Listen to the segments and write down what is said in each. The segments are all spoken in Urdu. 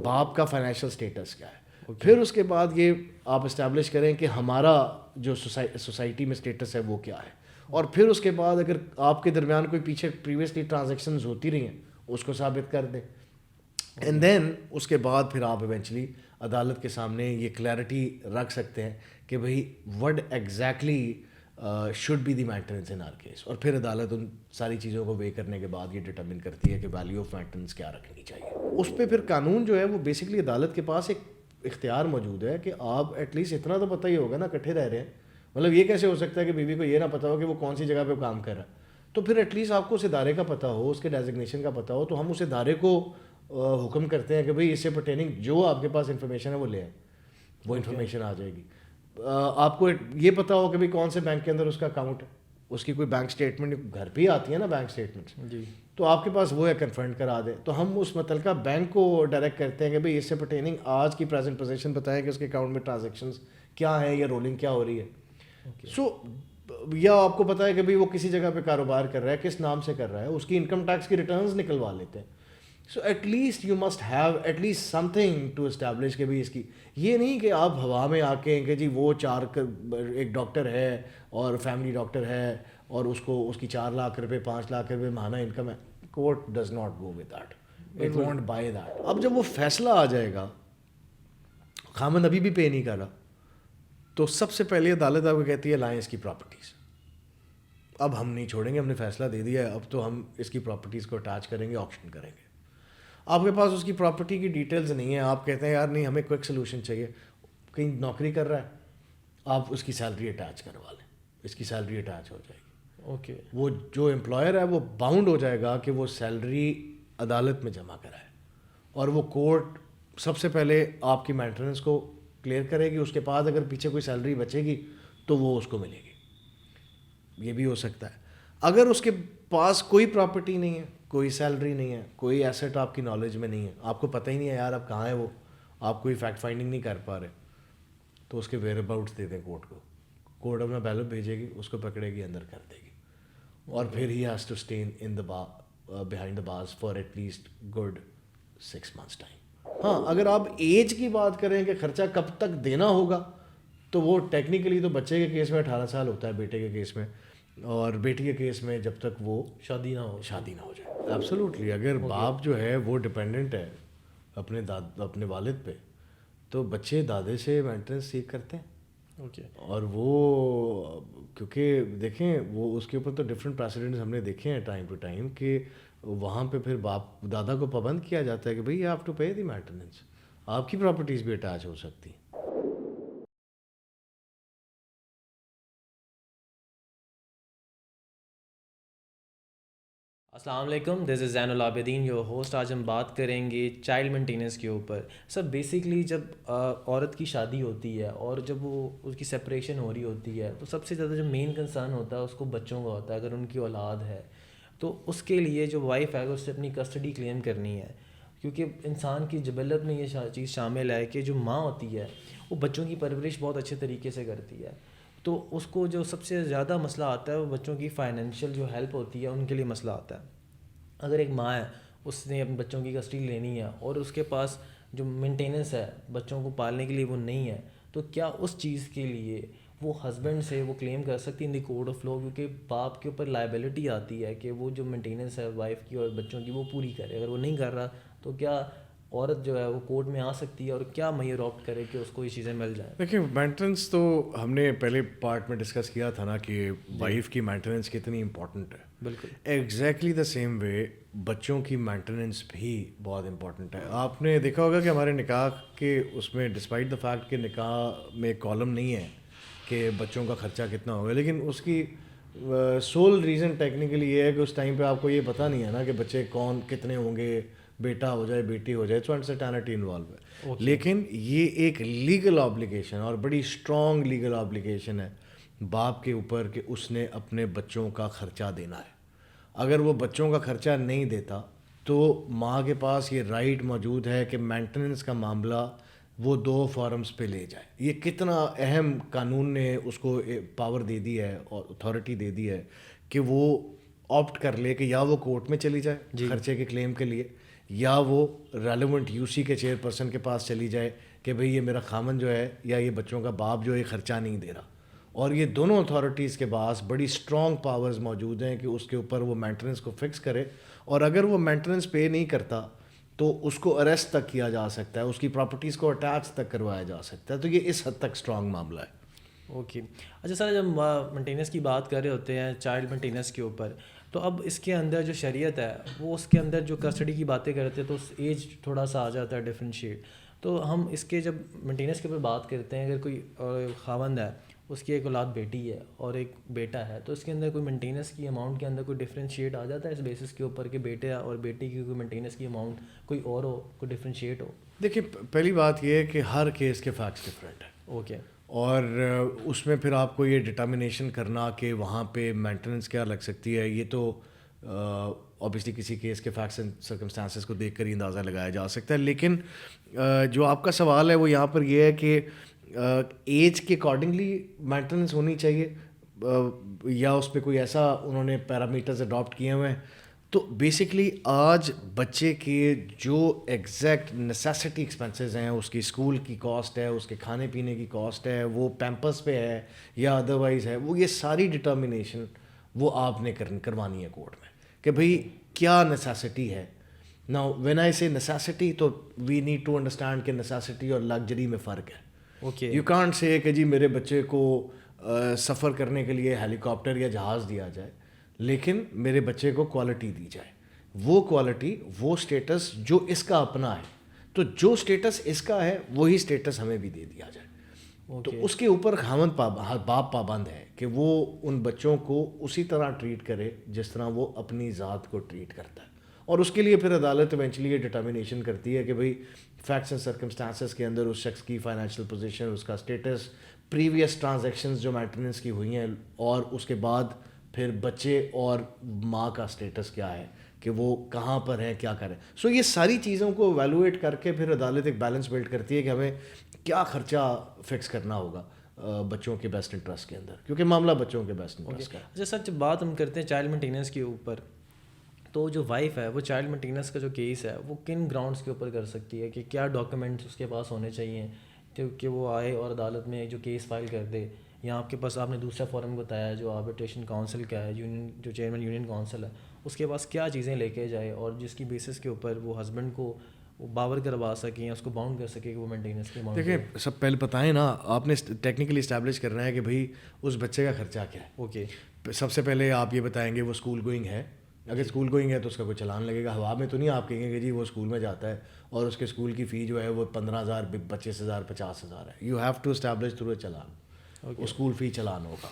باپ کا فائنینشیل سٹیٹس کیا ہے. پھر اس کے بعد یہ آپ اسٹیبلش کریں کہ ہمارا جو سوسائٹی میں سٹیٹس ہے وہ کیا ہے, اور پھر اس کے بعد اگر آپ کے درمیان کوئی پیچھے پریویسلی ٹرانزیکشنز ہوتی رہی ہیں اس کو ثابت کر دیں. اینڈ دین اس کے بعد پھر آپ ایونچولی عدالت کے سامنے یہ کلیئرٹی رکھ سکتے ہیں کہ بھئی what exactly should be the maintenance in our case, اور پھر عدالت ان ساری چیزوں کو وے کرنے کے بعد یہ ڈٹرمن کرتی ہے کہ ویلیو آف مینٹیننس کیا رکھنی چاہیے. اس پہ پھر قانون جو ہے وہ بیسکلی عدالت کے پاس ایک اختیار موجود ہے کہ آپ ایٹ لیسٹ اتنا تو پتہ ہی ہوگا نا, اکٹھے رہ رہے ہیں, مطلب یہ کیسے ہو سکتا ہے کہ بیوی کو یہ نہ پتہ ہو کہ وہ کون سی جگہ پہ کام کر رہا ہے, تو پھر ایٹ لیسٹ آپ کو اس ادارے کا پتہ ہو, اس کے ڈیزگنیشن کا پتہ ہو, تو ہم اس ادارے کو حکم کرتے ہیں کہ بھئی اس سے پرٹیننگ جو آپ کے پاس انفارمیشن ہے وہ لے آئیں, وہ انفارمیشن آ جائے گی. آپ کو یہ پتہ ہو کہ بھئی کون سے بینک کے اندر اس کا اکاؤنٹ ہے, اس کی کوئی بینک اسٹیٹمنٹ گھر پہ ہی آتی ہے نا بینک اسٹیٹمنٹس, جی, تو آپ کے پاس وہ ہے کنفرنٹ کرا دیں, تو ہم اس متعلقہ بینک کو ڈائریکٹ کرتے ہیں کہ بھئی اس سے پرٹیننگ آج کی پریزنٹ پوزیشن بتائیں کہ اس کے اکاؤنٹ میں ٹرانزیکشنز کیا ہیں یا رولنگ کیا ہو رہی ہے. سو یا آپ کو پتہ ہے کہ بھئی وہ کسی جگہ پہ کاروبار کر رہا ہے, کس نام سے کر رہا ہے, اس کی انکم ٹیکس کی ریٹرنز نکلوا لیتے ہیں. So at least you must have at least something to establish کہ بھئی اس کی, یہ نہیں کہ آپ ہوا میں آ کے کہ جی وہ ایک ڈاکٹر ہے اور فیملی ڈاکٹر ہے اور اس کو اس کی 4 لاکھ روپے 5 لاکھ روپے ماہانہ انکم ہے. Court does not go with that, it won't by that. اب جب وہ فیصلہ آ جائے گا, خامند ابھی بھی پے نہیں کر رہا, تو سب سے پہلے عدالت آپ کو کہتی ہے لائیں اس کی پراپرٹیز. اب ہم نہیں چھوڑیں گے, ہم نے فیصلہ دے دیا ہے, اب تو ہم اس کی پراپرٹیز کو اٹیچ کریں گے, آکشن کریں گے. آپ کے پاس اس کی پراپرٹی کی ڈیٹیلز نہیں ہیں, آپ کہتے ہیں یار نہیں ہمیں کوئک سلوشن چاہیے, کہیں نوکری کر رہا ہے, آپ اس کی سیلری اٹیچ کروا لیں, اس کی سیلری اٹیچ ہو جائے گی. اوکے, وہ جو امپلائر ہے وہ باؤنڈ ہو جائے گا کہ وہ سیلری عدالت میں جمع کرائے, اور وہ کورٹ سب سے پہلے آپ کی مینٹیننس کو کلیئر کرے گی. اس کے بعد اگر پیچھے کوئی سیلری بچے گی تو وہ اس کو ملے گی. یہ بھی ہو سکتا ہے. اگر اس کے پاس کوئی پراپرٹی نہیں ہے, کوئی سیلری نہیں ہے, کوئی ایسٹ آپ کی نالج میں نہیں ہے, آپ کو پتہ ہی نہیں ہے یار اب کہاں ہے وہ, آپ کوئی فیکٹ فائنڈنگ نہیں کر پا رہے, تو اس کے ویئر اباؤٹس دے دیں کورٹ کو. کورٹ اپنا بیلٹ بھیجے گی, اس کو پکڑے گی, اندر کر دے گی, اور پھر ہی has to stay in the behind the bars for at least good 6 months time. ہاں اگر آپ ایج کی بات کریں کہ خرچہ کب تک دینا ہوگا, تو وہ ٹیکنیکلی تو بچے کے کیس میں 18 سال ہوتا ہے, بیٹے کے کیس میں, اور بیٹی کے کیس میں جب تک وہ شادی نہ ہو جائے. ایبسولوٹلی, اگر باپ جو ہے وہ ڈپینڈنٹ ہے اپنے والد پہ, تو بچے دادے سے مینٹیننس سیکھ کرتے ہیں. اوکے, اور وہ کیونکہ دیکھیں وہ اس کے اوپر تو ڈفرینٹ پریسیڈنٹس ہم نے دیکھے ہیں ٹائم ٹو ٹائم, کہ وہاں پہ پھر باپ دادا کو پابند کیا جاتا ہے کہ بھئی you have to pay the maintenance, آپ کی پراپرٹیز بھی اٹیچ ہو سکتی ہیں. السلام علیکم, دس از زین العابدین یور ہوسٹ. آج ہم بات کریں گے چائلڈ مینٹیننس کے اوپر. سر بیسکلی جب عورت کی شادی ہوتی ہے اور جب وہ اس کی سپریشن ہو رہی ہوتی ہے, تو سب سے زیادہ جو مین کنسرن ہوتا ہے اس کو بچوں کا ہوتا ہے. اگر ان کی اولاد ہے تو اس کے لیے جو وائف ہے اس سے اپنی کسٹڈی کلیم کرنی ہے, کیونکہ انسان کی جبلت میں یہ چیز شامل ہے کہ جو ماں ہوتی ہے وہ بچوں کی پرورش بہت اچھے طریقے سے کرتی ہے. تو اس کو جو سب سے زیادہ مسئلہ آتا ہے وہ بچوں کی فائنینشیل جو ہیلپ ہوتی ہے ان کے لیے مسئلہ آتا ہے. اگر ایک ماں ہے, اس نے اپنے بچوں کی کسٹڈی لینی ہے اور اس کے پاس جو مینٹیننس ہے بچوں کو پالنے کے لیے وہ نہیں ہے, تو کیا اس چیز کے لیے وہ ہسبینڈ سے وہ کلیم کر سکتی ان دی کورٹ آف لاء, کیونکہ باپ کے اوپر لائبلٹی آتی ہے کہ وہ جو مینٹیننس ہے وائف کی اور بچوں کی وہ پوری کرے. اگر وہ نہیں کر رہا تو کیا عورت جو ہے وہ کورٹ میں آ سکتی ہے, اور کیا میئر آپٹ کرے کہ اس کو یہ چیزیں مل جائیں؟ دیکھیں مینٹیننس تو ہم نے پہلے پارٹ میں ڈسکس کیا تھا نا کہ وائف کی مینٹیننس کتنی امپورٹنٹ ہے. بالکل ایگزیکٹلی دا سیم وے بچوں کی مینٹیننس بھی بہت امپورٹنٹ ہے. آپ نے دیکھا ہوگا کہ ہمارے نکاح کے اس میں ڈسپائٹ دا فیکٹ کہ نکاح میں کالم نہیں ہے کہ بچوں کا خرچہ کتنا ہوگا, لیکن اس کی سول ریزن ٹیکنیکلی یہ ہے کہ اس ٹائم پہ آپ کو یہ پتہ نہیں ہے نا کہ بچے کون کتنے ہوں گے, بیٹا ہو جائے بیٹی ہو جائے, سو انسرٹینٹی انوالو ہے. لیکن یہ ایک لیگل آبلیگیشن اور بڑی اسٹرانگ لیگل آبلیگیشن ہے باپ کے اوپر کہ اس نے اپنے بچوں کا خرچہ دینا ہے. اگر وہ بچوں کا خرچہ نہیں دیتا تو ماں کے پاس یہ رائٹ موجود ہے کہ مینٹیننس کا معاملہ وہ 2 فارمز پہ لے جائے. یہ کتنا اہم قانون نے اس کو پاور دے دی ہے اور اتھارٹی دے دی ہے کہ وہ آپٹ کر لے کہ یا وہ کورٹ میں چلی جائے خرچے کے کلیم کے لیے, یا وہ ریلیونٹ یو سی کے چیئر پرسن کے پاس چلی جائے کہ بھئی یہ میرا خامن جو ہے یا یہ بچوں کا باپ جو ہے خرچہ نہیں دے رہا. اور یہ دونوں اتھارٹیز کے پاس بڑی اسٹرانگ پاورز موجود ہیں کہ اس کے اوپر وہ مینٹیننس کو فکس کرے, اور اگر وہ مینٹیننس پے نہیں کرتا تو اس کو اریسٹ تک کیا جا سکتا ہے, اس کی پراپرٹیز کو اٹیچ تک کروایا جا سکتا ہے. تو یہ اس حد تک اسٹرانگ معاملہ ہے. اوکے. اچھا سر, جب مینٹیننس کی بات کر رہے ہوتے ہیں چائلڈ مینٹیننس کے اوپر, تو اب اس کے اندر جو شریعت ہے وہ اس کے اندر جو کسٹڈی کی باتیں کرتے ہیں تو اس ایج تھوڑا سا آ جاتا ہے ڈفرینشیٹ. تو ہم اس کے جب مینٹیننس کے اوپر بات کرتے ہیں, اگر کوئی خاوند ہے, اس کی ایک اولاد بیٹی ہے اور ایک بیٹا ہے, تو اس کے اندر کوئی مینٹیننس کی اماؤنٹ کے اندر کوئی ڈفرینشیٹ آ جاتا ہے اس بیسس کے اوپر کہ بیٹے اور بیٹی کی کوئی مینٹیننس کی اماؤنٹ کوئی اور ہو, کوئی ڈفرینشیٹ ہو؟ دیکھیے, پہلی بات یہ ہے کہ ہر کیس کے فیکٹس ڈفرینٹ ہیں. اوکے. اور اس میں پھر آپ کو یہ ڈٹرمنیشن کرنا کہ وہاں پہ مینٹیننس کیا لگ سکتی ہے, یہ تو اوبیسلی کسی کیس کے فیکٹس اینڈ سرکمسٹانسز کو دیکھ کر ہی اندازہ لگایا جا سکتا ہے. لیکن جو آپ کا سوال ہے وہ یہاں پر یہ ہے کہ ایج کے اکارڈنگلی مینٹیننس ہونی چاہیے یا اس پہ کوئی ایسا انہوں نے پیرامیٹرز اڈاپٹ کیے ہوئے ہیں. تو بیسکلی آج بچے کے جو ایگزیکٹ نیسیسٹی ایکسپینسز ہیں, اس کی اسکول کی کاسٹ ہے, اس کے کھانے پینے کی کاسٹ ہے, وہ پیمپرس پہ ہے یا ادروائز ہے, وہ یہ ساری ڈٹرمنیشن وہ آپ نے کروانی ہے کورٹ میں کہ بھئی کیا نیسیسٹی ہے. ناؤ وین آئی سے نیسیسٹی, تو وی نیڈ ٹو انڈرسٹینڈ کہ نیسیسٹی اور لگژری میں فرق ہے. اوکے. یو کانٹ سے کہ جی میرے بچے کو سفر کرنے کے لیے ہیلی کاپٹر یا جہاز دیا جائے, لیکن میرے بچے کو کوالٹی دی جائے. وہ کوالٹی, وہ اسٹیٹس جو اس کا اپنا ہے, تو جو اسٹیٹس اس کا ہے وہی اسٹیٹس ہمیں بھی دے دیا جائے. تو اس کے اوپر خاوند باپ پابند ہے کہ وہ ان بچوں کو اسی طرح ٹریٹ کرے جس طرح وہ اپنی ذات کو ٹریٹ کرتا ہے. اور اس کے لیے پھر عدالت ایونچولی یہ ڈٹرمنیشن کرتی ہے کہ بھئی فیکٹس اینڈ سرکمسٹانسز کے اندر اس شخص کی فائنینشیل پوزیشن, اس کا اسٹیٹس, پریویس ٹرانزیکشنز جو مینٹیننس کی ہوئی ہیں, اور اس کے بعد پھر بچے اور ماں کا اسٹیٹس کیا ہے کہ وہ کہاں پر ہیں, کیا کریں. سو یہ ساری چیزوں کو ایویلویٹ کر کے پھر عدالت ایک بیلنس بلڈ کرتی ہے کہ ہمیں کیا خرچہ فکس کرنا ہوگا بچوں کے بیسٹ انٹرسٹ کے اندر, کیونکہ معاملہ بچوں کے بیسٹ انٹرسٹ کا ہے. اچھا سر, جب بات ہم کرتے ہیں چائلڈ مینٹیننس کے اوپر, تو جو وائف ہے وہ چائلڈ مینٹیننس کا جو کیس ہے وہ کن گراؤنڈس کے اوپر کر سکتی ہے, کہ کیا ڈاکیومنٹس اس کے پاس ہونے چاہیے کہ وہ آئے اور عدالت میں جو کیس فائل کر دے, یا آپ کے پاس آپ نے دوسرا فورم بتایا جو آربیٹریشن کونسل کا ہے, یونین جو چیئرمین یونین کونسل ہے, اس کے پاس کیا چیزیں لے کے جائے اور جس کی بیسس کے اوپر وہ ہسبینڈ کو باور کروا سکیں یا اس کو باؤنڈ کر سکے کہ وہ مینٹیننس کی اماؤنٹ. دیکھیں, سب پہلے بتائیں نا, آپ نے ٹیکنیکلی اسٹیبلش کرنا ہے کہ بھئی اس بچے کا خرچہ کیا ہے. اوکے. سب سے پہلے آپ یہ بتائیں گے وہ اسکول گوئنگ ہے. اگر اسکول گوئنگ ہے تو اس کا کوئی چلان لگے گا. ہوا میں تو نہیں آپ کہیں گے کہ جی وہ اسکول میں جاتا ہے اور اس کے اسکول کی فی جو ہے وہ 15,000 25,000 50,000 ہے. You have to establish through a challan. School fee challan ہوگا.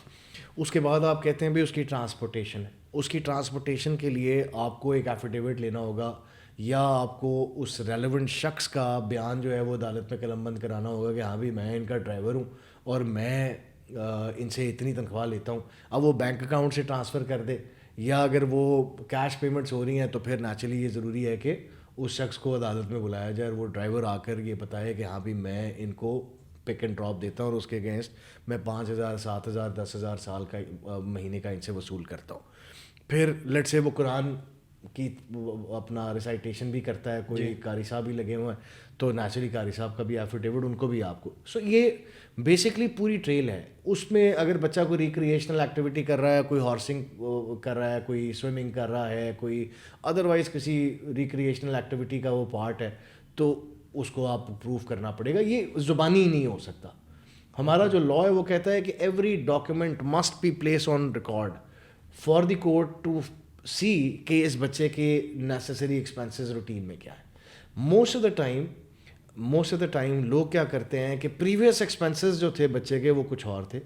اس کے بعد آپ کہتے ہیں بھائی اس کی ٹرانسپورٹیشن ہے. اس کی ٹرانسپورٹیشن کے لیے آپ کو ایک ایفیڈیوٹ لینا ہوگا, یا آپ کو اس ریلیونٹ شخص کا بیان جو ہے وہ عدالت میں قلم بند کرانا ہوگا کہ ہاں بھی میں ان کا ڈرائیور ہوں اور میں ان سے اتنی تنخواہ لیتا ہوں. اب وہ بینک اکاؤنٹ سے ٹرانسفر کر دے, یا اگر وہ کیش پیمنٹس ہو رہی ہیں تو پھر نیچرلی یہ ضروری ہے کہ اس شخص کو عدالت میں بلایا جائے اور وہ ڈرائیور آ کر یہ بتائے کہ ہاں بھی میں ان کو پک اینڈ ڈراپ دیتا ہوں اور اس کے اگینسٹ میں 5,000 7,000 10,000 سال کا مہینے کا ان سے وصول کرتا ہوں. پھر لیٹ سے وہ قرآن کی اپنا ریسائٹیشن بھی کرتا ہے, کوئی قاری صاحب بھی لگے ہوئے ہیں, تو نیچرلی قاری صاحب کا بھی ایفیڈیوٹ ان کو بھی آپ کو. سو یہ بیسکلی پوری ٹریل ہے. اس میں اگر بچہ کوئی ریکریشنل ایکٹیویٹی کر رہا ہے, کوئی ہارسنگ کر رہا ہے, کوئی سوئمنگ کر رہا ہے, کوئی ادروائز کسی ریکریشنل ایکٹیویٹی کا وہ پارٹ ہے, تو اس کو آپ پروف کرنا پڑے گا. یہ زبانی ہی نہیں ہو سکتا. ہمارا جو لا ہے وہ کہتا ہے کہ every document must be place on record for the court to see کہ اس بچے کے نیسیسری ایکسپینسز روٹین میں کیا ہے. موسٹ آف دا ٹائم لوگ کیا کرتے ہیں کہ پریویس ایکسپینسز جو تھے بچے کے وہ کچھ اور تھے,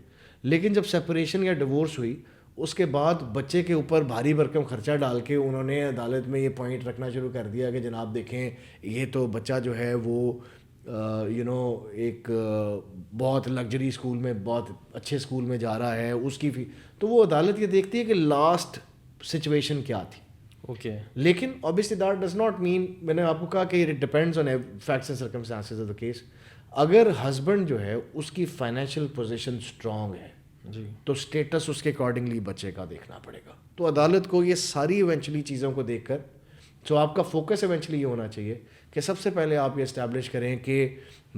لیکن جب سپریشن یا ڈیورس ہوئی اس کے بعد بچے کے اوپر بھاری بھرکم خرچہ ڈال کے انہوں نے عدالت میں یہ پوائنٹ رکھنا شروع کر دیا کہ جناب دیکھیں یہ تو بچہ جو ہے وہ ایک بہت لگژری اسکول میں, بہت اچھے اسکول میں جا رہا ہے, اس کی فی. تو وہ عدالت یہ دیکھتی ہے کہ لاسٹ سچویشن کیا تھی. اوکے. لیکن obviously that does not mean, میں نے آپ کو کہا کہ it depends on facts and circumstances of the case. اگر ہسبینڈ جو ہے اس کی فائنینشیل پوزیشن اسٹرانگ ہے جی, تو اسٹیٹس اس کے اکارڈنگلی بچے کا دیکھنا پڑے گا. تو عدالت کو یہ ساری ایونچولی چیزوں کو دیکھ کر سو آپ کا فوکس ایونچولی یہ ہونا چاہیے کہ سب سے پہلے آپ یہ اسٹیبلش کریں کہ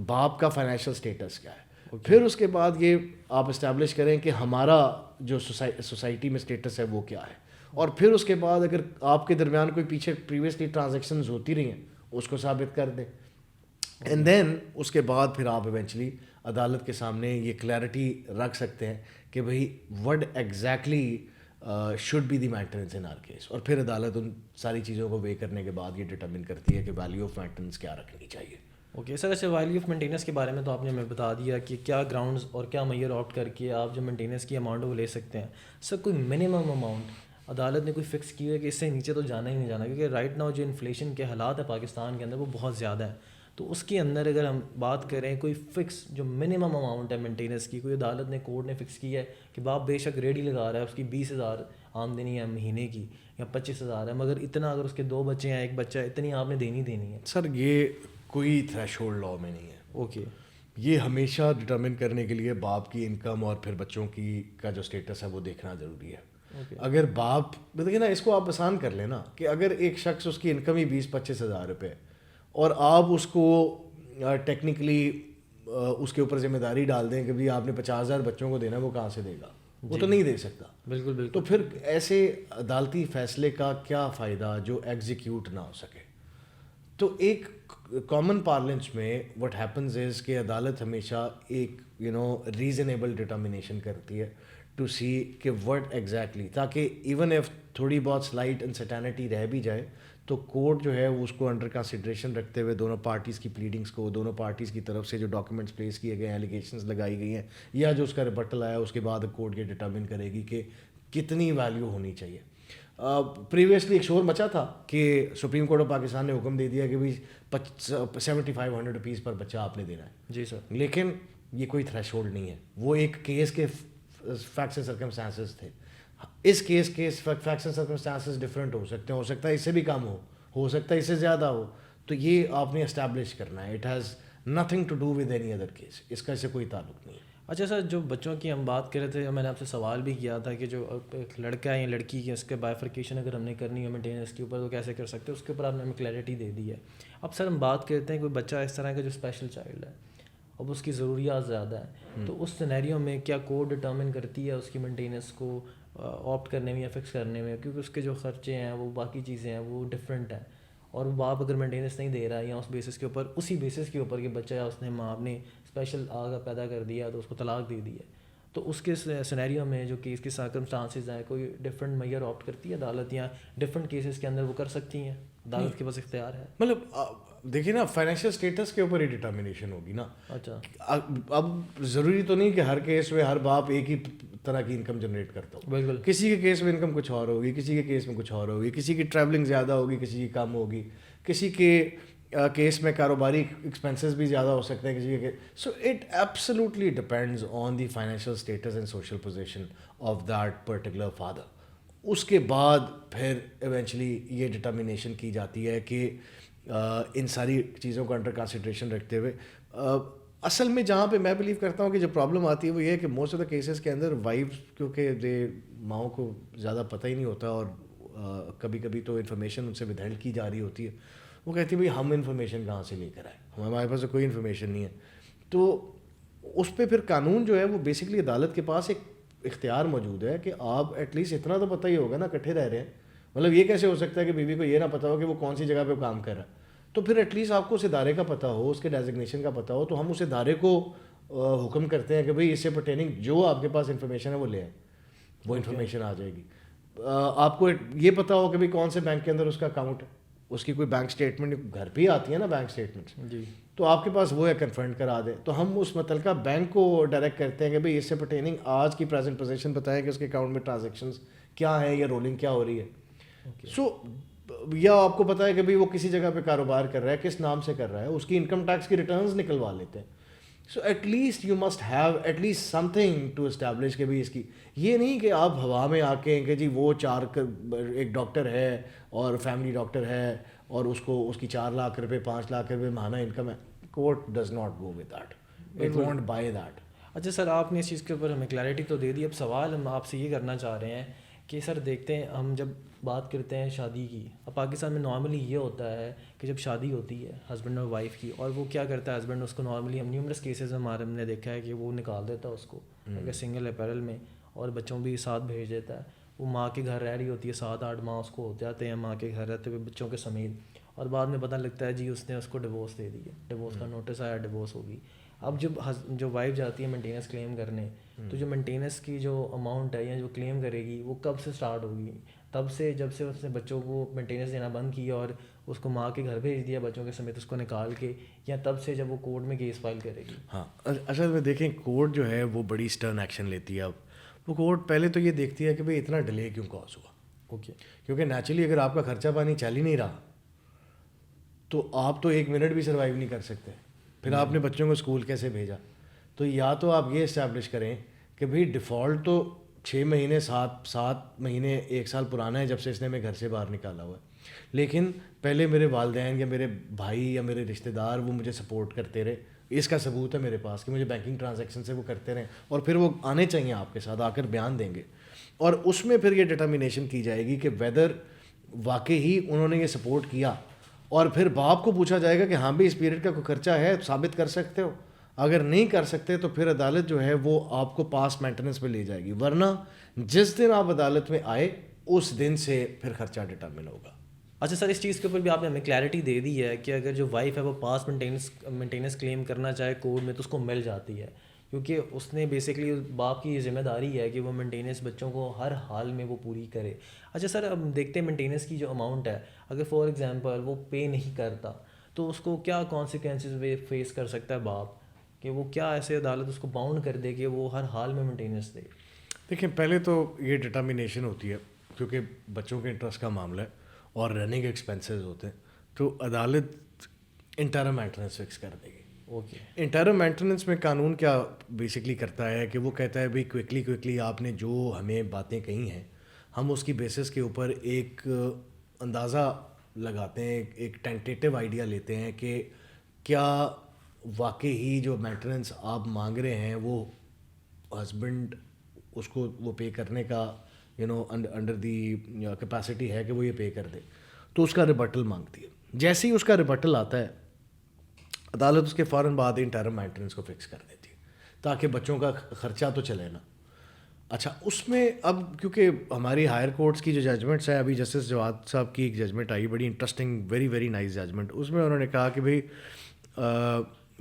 باپ کا فائنینشیل اسٹیٹس کیا ہے، پھر اس کے بعد یہ آپ اسٹیبلش کریں کہ ہمارا جو سوسائٹی میں اسٹیٹس ہے وہ کیا ہے، اور پھر اس کے بعد اگر آپ کے درمیان کوئی پیچھے پریویسلی ٹرانزیکشنز ہوتی رہی ہیں اس کو ثابت کر دیں، اینڈ دین اس کے بعد پھر آپ ایونچولی عدالت کے سامنے یہ کلیئرٹی رکھ سکتے ہیں کہ بھئی what exactly should be the maintenance in our case, اور پھر عدالت ان ساری چیزوں کو وے کرنے کے بعد یہ ڈٹرمن کرتی ہے کہ ویلیو آف مینٹیننس کیا رکھنی چاہیے. اوکے سر، اچھا ویلیو آف مینٹیننس کے بارے میں تو آپ نے ہمیں بتا دیا کہ کیا گراؤنڈز اور کیا معیار آپٹ کر کے آپ جو مینٹیننس کی اماؤنٹ وہ لے سکتے ہیں. سر کوئی منیمم اماؤنٹ عدالت نے کوئی فکس کی ہے کہ اس سے نیچے تو جانا ہی نہیں جانا، کیونکہ رائٹ ناؤ جو انفلیشن کے حالات ہیں پاکستان کے اندر وہ بہت زیادہ ہیں، تو اس کے اندر اگر ہم بات کریں کوئی فکس جو منیمم اماؤنٹ ہے مینٹیننس کی، کوئی عدالت نے کورٹ نے فکس کی ہے کہ باپ بے شک ریڈی لگا رہا ہے اس کی 20,000 آمدنی ہے مہینے کی یا 25,000 ہے، مگر اتنا اگر اس کے 2 بچے ہیں 1 بچہ ہے اتنی آپ نے دینی ہے. سر یہ کوئی تھریش ہولڈ لا میں نہیں ہے. اوکے، یہ ہمیشہ ڈٹرمن کرنے کے لیے باپ کی انکم اور پھر بچوں کی کا جو اسٹیٹس ہے وہ دیکھنا ضروری ہے. اگر باپ دیکھیں نا، اس کو آپ آسان کر لیں نا کہ اگر ایک شخص اس کی انکم ہی 20-25 ہزار روپے اور آپ اس کو ٹیکنیکلی اس کے اوپر ذمہ داری ڈال دیں کہ بھائی آپ نے 50,000 بچوں کو دینا، وہ کہاں سے دے گا؟ وہ تو نہیں دے سکتا. بالکل. تو پھر ایسے عدالتی فیصلے کا کیا فائدہ جو ایگزیکیوٹ نہ ہو سکے. تو ایک کامن پارلنس میں وٹ ہیپنز از کہ عدالت ہمیشہ ایک ریزنیبل ڈٹرمنیشن کرتی ہے ٹو سی کہ وٹ ایگزیکٹلی، تاکہ ایون ایف تھوڑی بہت سلائٹ انسرٹینٹی رہ بھی جائے تو کورٹ جو ہے اس کو انڈر کنسیڈریشن رکھتے ہوئے دونوں پارٹیز کی پلیڈنگس کو، دونوں پارٹیز کی طرف سے جو ڈاکیومنٹس پلیس کیے گئے ہیں، ایلیگیشنز لگائی گئی ہیں یا جو اس کا ریبٹل آیا، اس کے بعد کورٹ یہ ڈٹرمن کرے گی کہ کتنی ویلیو ہونی چاہیے. پریویسلی ایک شور مچا تھا کہ سپریم کورٹ آف پاکستان نے حکم دے دیا کہ بھائی 7,500 روپیز پر بچہ آپ نے دینا ہے. جی سر. لیکن یہ کوئی تھریش ہولڈ نہیں ہے، وہ ایک کیس کے فیکٹس اینڈ سرکمسٹانسز تھے. اس کیس کے فیکٹس اینڈ سرکمسٹانسز ڈفرینٹ ہو سکتے ہیں، ہو سکتا ہے اس سے بھی کم ہو سکتا ہے اس سے زیادہ ہو. تو یہ آپ نے اسٹیبلش کرنا ہے. It has nothing to do with any other case, اس کا اس سے کوئی تعلق نہیں ہے. اچھا سر، جو بچوں کی ہم بات کر رہے تھے، میں نے آپ سے سوال بھی کیا تھا کہ جو ایک لڑکا ہے یا لڑکی کی اس کے بائیفرکیشن اگر ہم نے کرنی ہے مینٹیننس کے اوپر تو کیسے کر سکتے ہیں، اس کے اوپر آپ نے ہمیں کلیئرٹی دے دی ہے. اب سر ہم بات کرتے ہیں کوئی بچہ اس طرح کا جو اسپیشل چائلڈ ہے، اب اس کی ضروریات زیادہ ہیں، تو اس سینیریو میں کیا کورٹ ڈٹرمن کرتی ہے اس کی مینٹیننس کو آپٹ کرنے میں یا فکس کرنے میں، کیونکہ اس کے جو خرچے ہیں وہ باقی چیزیں ہیں وہ ڈفرینٹ ہیں، اور باپ اگر مینٹیننس نہیں دے رہا ہے یا اس بیسس کے اوپر اسی بیسس کے اوپر کہ بچہ اس نے ماں نے اسپیشل آگا پیدا کر دیا تو اس کو طلاق دے دی ہے، تو اس کے سینیریو میں جو کیس کے سرکمسٹانسز ہیں کوئی ڈفرینٹ میئر آپٹ کرتی ہے عدالت، یا ڈفرینٹ کیسز کے اندر وہ کر سکتی ہیں، عدالت کے پاس اختیار ہے؟ مطلب دیکھیے نا، فائنینشیل اسٹیٹس کے اوپر ہی ڈٹرمنیشن ہوگی نا. اچھا، اب ضروری تو نہیں کہ ہر کیس میں ہر باپ ایک ہی طرح کی انکم جنریٹ کرتا ہو. بالکل. کسی کے کیس میں انکم کچھ اور ہوگی، کسی کے کیس میں کچھ اور ہوگی، کسی کی ٹریولنگ زیادہ ہوگی، کسی کی کم ہوگی، کسی کے کیس میں کاروباری ایکسپینسز بھی زیادہ ہو سکتے ہیں کسی کے. So it absolutely depends on the financial status and social position of that particular father. اس کے بعد پھر ایونچولی یہ ڈٹرمنیشن کی جاتی ہے کہ ان ساری چیزوں کو انڈر کنسیڈریشن رکھتے ہوئے اصل میں جہاں پہ میں بلیو کرتا ہوں کہ جو پرابلم آتی ہے وہ یہ ہے کہ موسٹ آف دا کیسز کے اندر وائف، کیونکہ ماؤں کو زیادہ پتہ ہی نہیں ہوتا اور کبھی کبھی تو انفارمیشن ان سے ودہیلڈ کی جا رہی ہوتی ہے، وہ کہتی ہے بھائی ہم انفارمیشن کہاں سے لے کر آئے، ہمارے پاس کوئی انفارمیشن نہیں ہے. تو اس پہ پھر قانون جو ہے وہ بیسکلی عدالت کے پاس ایک اختیار موجود ہے کہ آپ ایٹ لیسٹ اتنا تو پتہ ہی ہوگا نا، کٹھے رہ رہے ہیں. مطلب یہ کیسے ہو سکتا ہے کہ بیوی کو یہ نہ پتہ ہو کہ وہ کون سی جگہ پہ کام کر رہا ہے. تو پھر ایٹ لیسٹ آپ کو اس ادارے کا پتہ ہو، اس کے ڈیزگنیشن کا پتہ ہو، تو ہم اس ادارے کو حکم کرتے ہیں کہ بھائی اس سے پرٹیننگ جو آپ کے پاس انفارمیشن ہے وہ لے آئیں، وہ انفارمیشن آ جائے گی. آپ کو یہ پتہ ہو کہ بھائی کون سے بینک کے اندر اس کا اکاؤنٹ ہے، اس کی کوئی بینک اسٹیٹمنٹ گھر پہ ہی آتی ہے نا بینک اسٹیٹمنٹس، جی، تو آپ کے پاس وہ ہے کنفرنٹ کرا دیں. تو ہم اس متعلقہ بینک کو ڈائریکٹ کرتے ہیں کہ بھئی اس سے پرٹیننگ آج کی پریزنٹ پوزیشن بتائیں کہ اس کے اکاؤنٹ میں ٹرانزیکشنز کیا ہیں یا رولنگ کیا ہو رہی ہے. سو یا آپ کو پتہ ہے کہ بھئی وہ کسی جگہ پہ کاروبار کر رہا ہے، کس نام سے کر رہا ہے، اس کی انکم ٹیکس کی ریٹرنز نکلوا لیتے ہیں. So at least you must have at least something to establish کہ بھئی اس کی، یہ نہیں کہ آپ ہوا میں آ کے کہ جی وہ ایک ڈاکٹر ہے اور فیملی ڈاکٹر ہے اور اس کو اس کی 4 لاکھ روپے 5 لاکھ روپے ماہانہ انکم ہے. Court does not go with that, it won't by that. اچھا سر، آپ نے اس چیز کے اوپر ہمیں کلیئرٹی تو دے دی. اب سوال ہم آپ سے یہ کرنا چاہ رہے ہیں کہ سر دیکھتے ہیں ہم جب بات کرتے ہیں شادی کی، اب پاکستان میں نارملی یہ ہوتا ہے کہ جب شادی ہوتی ہے ہسبینڈ اور وائف کی، اور وہ کیا کرتا ہے ہسبینڈ اس کو نارملی، ہم نیومرس کیسز ہم نے دیکھا ہے کہ وہ نکال دیتا ہے اس کو اگر سنگل اپیرل میں، اور بچوں بھی ساتھ بھیج دیتا ہے. وہ ماں کے گھر رہ رہی ہوتی ہے 7-8 ماہ اس کو ہو جاتے ہیں ماں کے گھر رہتے ہوئے بچوں کے سمیت، اور بعد میں پتہ لگتا ہے جی اس نے اس کو ڈیورس دے دی ہے، ڈیورس کا نوٹس آیا، ڈیورس ہوگی. اب جو وائف جاتی ہے مینٹیننس کلیم کرنے، تو جو مینٹیننس کی جو اماؤنٹ ہے یا جو کلیم کرے گی وہ کب سے اسٹارٹ ہوگی؟ تب سے جب سے اس نے بچوں کو مینٹیننس دینا بند کیا اور اس کو ماں کے گھر بھیج دیا بچوں کے سمیت اس کو نکال کے، یا تب سے جب وہ کورٹ میں کیس فائل کرے گی؟ ہاں اصل میں دیکھیں کورٹ جو ہے وہ بڑی اسٹرن ایکشن لیتی ہے. اب وہ کورٹ پہلے تو یہ دیکھتی ہے کہ بھائی اتنا ڈیلے کیوں کاز ہوا. اوکے. کیونکہ نیچرلی اگر آپ کا خرچہ پانی چل ہی نہیں رہا تو آپ تو 1 منٹ بھی سروائیو نہیں کر سکتے. پھر آپ نے بچوں کو اسکول کیسے بھیجا؟ تو یا تو آپ یہ اسٹیبلش کریں کہ بھائی ڈیفالٹ تو 6 مہینے 7 مہینے 1 سال پرانا ہے جب سے اس نے ہمیں گھر سے باہر نکالا ہوا ہے، لیکن پہلے میرے والدین یا میرے بھائی یا میرے رشتہ دار وہ مجھے سپورٹ کرتے رہے. اس کا ثبوت ہے میرے پاس کہ مجھے بینکنگ ٹرانزیکشن سے وہ کرتے رہیں، اور پھر وہ آنے چاہیے آپ کے ساتھ آ کر بیان دیں گے، اور اس میں پھر یہ ڈٹرمینیشن کی جائے گی کہ ویدر واقعی ہی انہوں نے یہ سپورٹ کیا. اور پھر باپ کو پوچھا جائے گا کہ ہاں بھی اس پیریڈ کا کوئی خرچہ ہے ثابت کر سکتے ہو. اگر نہیں کر سکتے تو پھر عدالت جو ہے وہ آپ کو پاس مینٹیننس پہ لے جائے گی، ورنہ جس دن آپ عدالت میں آئے اس دن سے پھر خرچہ ڈٹرمن ہوگا. اچھا سر، اس چیز کے اوپر بھی آپ نے ہمیں کلیئرٹی دے دی ہے کہ اگر جو وائف ہے وہ پاس مینٹیننس کلیم کرنا چاہے کورٹ میں تو اس کو مل جاتی ہے، کیونکہ اس نے بیسکلی باپ کی یہ ذمہ داری ہے کہ وہ مینٹیننس بچوں کو ہر حال میں وہ پوری کرے. اچھا سر، اب دیکھتے ہیں مینٹیننس کی جو اماؤنٹ ہے، اگر فار ایگزامپل وہ پے نہیں کرتا تو اس کو کیا کانسیکوینسز فیس کر سکتا ہے باپ، کہ وہ کیا ایسے عدالت اس کو باؤنڈ کر دے کہ وہ ہر حال میں مینٹیننس دے؟ دیکھیں پہلے تو یہ ڈٹرمینیشن ہوتی ہے کیونکہ بچوں کے انٹرسٹ کا معاملہ ہے اور رننگ ایکسپینسز ہوتے ہیں، تو عدالت انٹرم مینٹیننس فکس کر دے گی. اوکے. انٹرم مینٹیننس میں قانون کیا بیسکلی کرتا ہے کہ وہ کہتا ہے بھائی کوئکلی آپ نے جو ہمیں باتیں کہی ہیں ہم اس کی بیسس کے اوپر ایک اندازہ لگاتے ہیں، ایک ٹینٹیٹیو آئیڈیا لیتے ہیں کہ کیا واقعی ہی جو مینٹیننس آپ مانگ رہے ہیں وہ ہسبینڈ اس کو وہ پے کرنے کا انڈر دی کیپیسٹی ہے کہ وہ یہ پے کر دے. تو اس کا ریبٹل مانگتی ہے. جیسے ہی اس کا ریبٹل آتا ہے عدالت اس کے فوراً بعد انٹرم مینٹیننس کو فکس کر دیتی ہے تاکہ بچوں کا خرچہ تو چلے نا. اچھا اس میں اب کیونکہ ہماری ہائر کورٹس کی جو ججمنٹس ہیں، ابھی جسٹس جواد صاحب کی ایک ججمنٹ آئی بڑی interesting, very very nice judgment. اس میں انہوں نے کہا کہ بھائی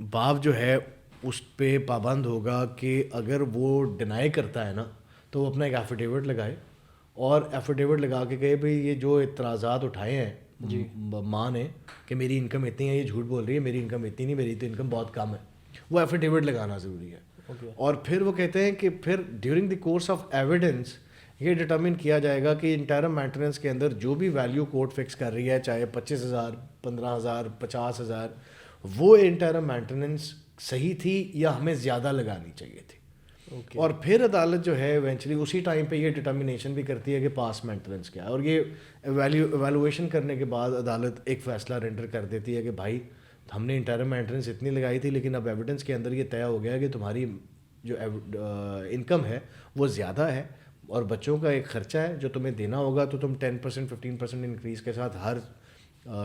باپ جو ہے اس پہ پابند ہوگا کہ اگر وہ ڈینائی کرتا ہے نا تو وہ اپنا ایک ایفیڈیوٹ لگائے اور ایفیڈیوٹ لگا کے کہے بھائی یہ جو اعتراضات اٹھائے ہیں جی ماں نے کہ میری انکم اتنی ہے، یہ جھوٹ بول رہی ہے، میری انکم اتنی نہیں، میری تو انکم بہت کم ہے، وہ ایفیڈیوٹ لگانا ضروری ہے. اور پھر وہ کہتے ہیں کہ پھر during the course of evidence یہ ڈٹرمن کیا جائے گا کہ انٹرم مینٹیننس کے اندر جو بھی ویلیو کورٹ فکس کر رہی ہے، چاہے 25,000 15,000 50,000، وہ انٹرم مینٹیننس صحیح تھی یا ہمیں زیادہ لگانی چاہیے تھی. اور پھر عدالت جو ہے ایونچولی اسی ٹائم پہ یہ ڈٹرمینیشن بھی کرتی ہے کہ پاس مینٹیننس کیا ہے، اور یہ ایویلویشن کرنے کے بعد عدالت ایک فیصلہ رینڈر کر دیتی ہے کہ بھائی ہم نے انٹرم مینٹیننس اتنی لگائی تھی لیکن اب ایویڈنس کے اندر یہ طے ہو گیا کہ تمہاری جو انکم ہے وہ زیادہ ہے اور بچوں کا ایک خرچہ ہے جو تمہیں دینا ہوگا، تو تم 10% 15% انکریز کے ساتھ ہر